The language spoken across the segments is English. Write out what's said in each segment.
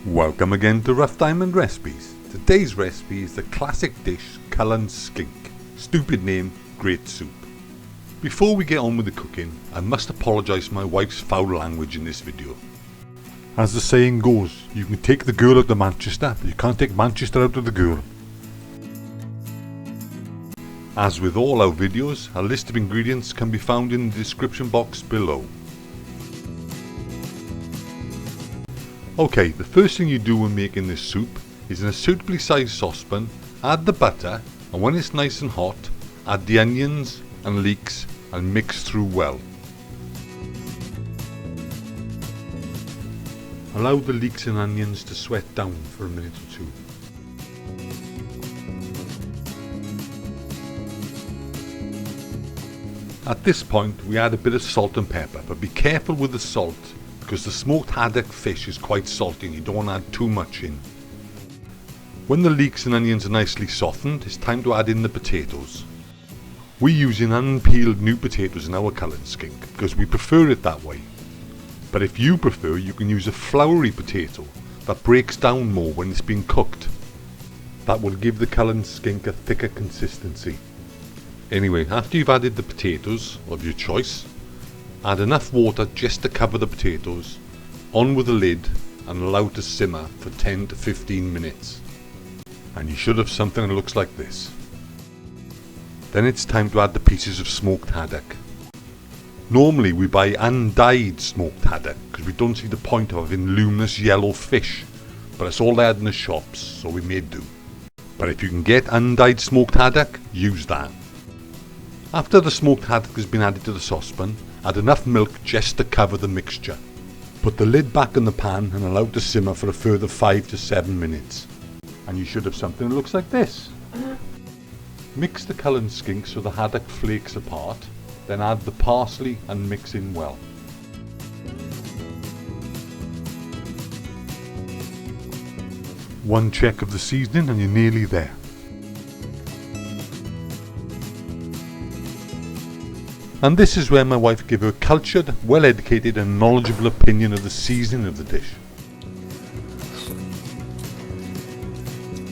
Welcome again to Rough Diamond Recipes. Today's recipe is the classic dish Cullen Skink. Stupid name, great soup. Before we get on with the cooking, I must apologise for my wife's foul language in this video. As the saying goes, you can take the girl out of Manchester, but you can't take Manchester out of the girl. As with all our videos, a list of ingredients can be found in the description box below. Okay, the first thing you do when making this soup is in a suitably sized saucepan, add the butter, and when it's nice and hot, add the onions and leeks and mix through well. Allow the leeks and onions to sweat down for a minute or two. At this point we add a bit of salt and pepper, but be careful with the salt because the smoked haddock fish is quite salty and you don't want to add too much in. When the leeks and onions are nicely softened, it's time to add in the potatoes. We're using unpeeled new potatoes in our Cullen Skink because we prefer it that way. But if you prefer, you can use a floury potato that breaks down more when it's been cooked. That will give the Cullen Skink a thicker consistency. Anyway, after you've added the potatoes of your choice, add enough water just to cover the potatoes, on with the lid and allow to simmer for 10 to 15 minutes. And you should have something that looks like this. Then it's time to add the pieces of smoked haddock. Normally we buy undyed smoked haddock because we don't see the point of having luminous yellow fish, but it's all they had in the shops, so we made do. But if you can get undyed smoked haddock, use that. After the smoked haddock has been added to the saucepan, add enough milk just to cover the mixture. Put the lid back on the pan and allow it to simmer for a further 5 to 7 minutes. And you should have something that looks like this. Mix the Cullen Skink so the haddock flakes apart, then add the parsley and mix in well. One check of the seasoning and you're nearly there. And this is where my wife gave her cultured, well-educated and knowledgeable opinion of the seasoning of the dish.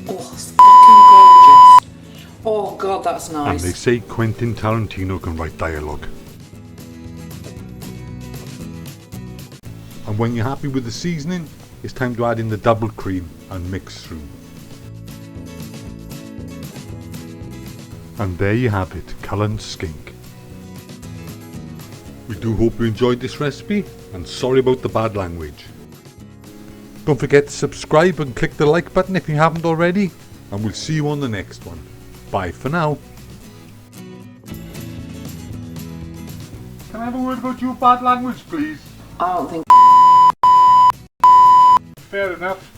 Oh, it's fucking gorgeous. Oh god, that's nice. And they say Quentin Tarantino can write dialogue. And when you're happy with the seasoning, it's time to add in the double cream and mix through. And there you have it, Cullen Skink. We do hope you enjoyed this recipe, and sorry about the bad language. Don't forget to subscribe and click the like button if you haven't already, and we'll see you on the next one. Bye for now. Can I have a word about your bad language, please? I don't think. Fair enough.